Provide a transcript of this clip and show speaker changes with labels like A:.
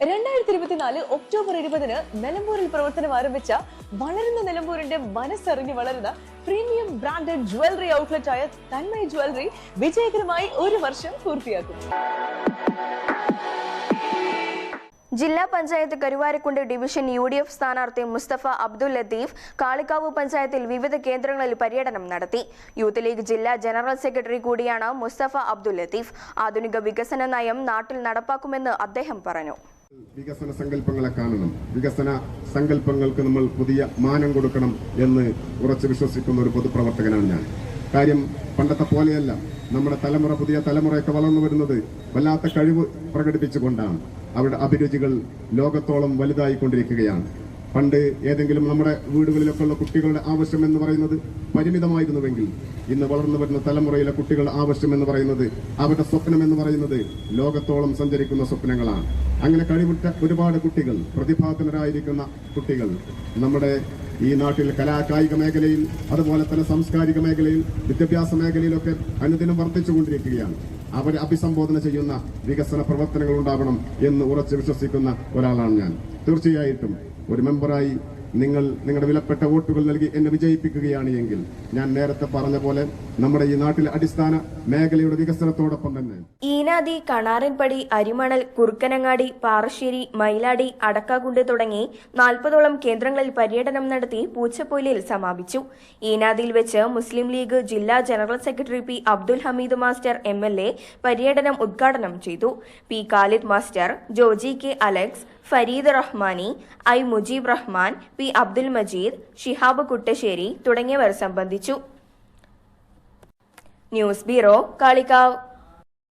A: 2024 October 20-ന് നിലമ്പൂരിൽ പ്രവർത്തനം ആരംഭിച്ച വളരുന്ന നിലമ്പൂരിന്റെ മനസ്സറിഞ്ഞ് വളരുന്ന പ്രീമിയം ബ്രാൻഡഡ് ജ്വല്ലറി ഔട്ട്ലെറ്റ് ആയ തന്മയ ജ്വല്ലറി വിജയകരമായി 1 വർഷം പൂർത്തിയാക്കും.
B: ജില്ലാ പഞ്ചായത്ത് കരുവാരക്കുണ്ട് ഡിവിഷൻ UDF സ്ഥാനാർത്ഥി മുസ്തഫ അബ്ദുൽ ലത്തീഫ് കാളികാവ് പഞ്ചായത്തിൽ വിവിധ കേന്ദ്രങ്ങളിൽ പര്യടനം നടത്തി. യൂത്ത് ലീഗ് ജില്ലാ ജനറൽ സെക്രട്ടറി കൂടിയാണ് മുസ്തഫ അബ്ദുൽ ലത്തീഫ്. ആധുനിക വികസന നയം നാട്ടിൽ നടപ്പാക്കുമെന്ന് അദ്ദേഹം പറഞ്ഞു.
C: വികസന സങ്കല്പങ്ങളെ കാണണം, വികസന സങ്കല്പങ്ങൾക്ക് നമ്മൾ പുതിയ മാനം കൊടുക്കണം എന്ന് ഉറച്ചു വിശ്വസിക്കുന്ന ഒരു പൊതുപ്രവർത്തകനാണ് ഞാൻ. കാര്യം പണ്ടത്തെ പോലെയല്ല, നമ്മുടെ തലമുറ, പുതിയ തലമുറയൊക്കെ വളർന്നു വരുന്നത് വല്ലാത്ത കഴിവ് പ്രകടിപ്പിച്ചുകൊണ്ടാണ്. അവരുടെ അഭിരുചികൾ ലോകത്തോളം വലുതായിക്കൊണ്ടിരിക്കുകയാണ്. പണ്ട് ഏതെങ്കിലും നമ്മുടെ വീടുകളിലൊക്കെ ഉള്ള കുട്ടികളുടെ ആവശ്യം എന്ന് പറയുന്നത് പരിമിതമായിരുന്നുവെങ്കിൽ ഇന്ന് വളർന്നു വരുന്ന തലമുറയിലെ കുട്ടികളുടെ ആവശ്യം എന്ന് പറയുന്നത്, അവരുടെ സ്വപ്നം എന്ന് പറയുന്നത് ലോകത്തോളം സഞ്ചരിക്കുന്ന സ്വപ്നങ്ങളാണ്. അങ്ങനെ കഴിവുറ്റ ഒരുപാട് കുട്ടികൾ, പ്രതിഭാധനരായിരിക്കുന്ന കുട്ടികൾ നമ്മുടെ ഈ നാട്ടിൽ കായിക മേഖലയിൽ, അതുപോലെ തന്നെ സാംസ്കാരിക മേഖലയിൽ, വിദ്യാഭ്യാസ മേഖലയിലൊക്കെ അനുദിനം വർദ്ധിച്ചുകൊണ്ടിരിക്കുകയാണ്. അവരെ അഭിസംബോധന ചെയ്യുന്ന വികസന പ്രവർത്തനങ്ങൾ ഉണ്ടാവണം എന്ന് ഉറച്ചു വിശ്വസിക്കുന്ന ഒരാളാണ് ഞാൻ. തീർച്ചയായിട്ടും ഒരു മെമ്പറായി നിങ്ങൾ നിങ്ങളുടെ വിലപ്പെട്ട വോട്ടുകൾ നൽകി എന്നെ വിജയിപ്പിക്കുകയാണ് എങ്കിൽ ഞാൻ നേരത്തെ പറഞ്ഞ പോലെ നമ്മുടെ ഈ നാട്ടിലെ അടിസ്ഥാന മേഖലയുടെ വികസനത്തോടൊപ്പം തന്നെ
B: ഈനാദി, കണാരൻപടി, അരിമണൽ, കുറുക്കനങ്ങാടി, പാറശ്ശേരി, മയിലാടി, അടക്കാകുണ്ട് തുടങ്ങി 40ഓളം കേന്ദ്രങ്ങളിൽ പര്യടനം നടത്തി പൂച്ചപ്പൊയിലിൽ സമാപിച്ചു. ഈനാദിയിൽ വെച്ച് മുസ്ലിം ലീഗ് ജില്ലാ general secretary P. Abdul Hameed master MLA പര്യടനം ഉദ്ഘാടനം ചെയ്തു. P. Khalid master, Joji K. Alex, Fareed Rahmani, I. Mujeeb Rahman, P. Abdul Majeed, Shihab Kuttassery തുടങ്ങിയവർ സംബന്ധിച്ചു. News bureau, Kalikavu.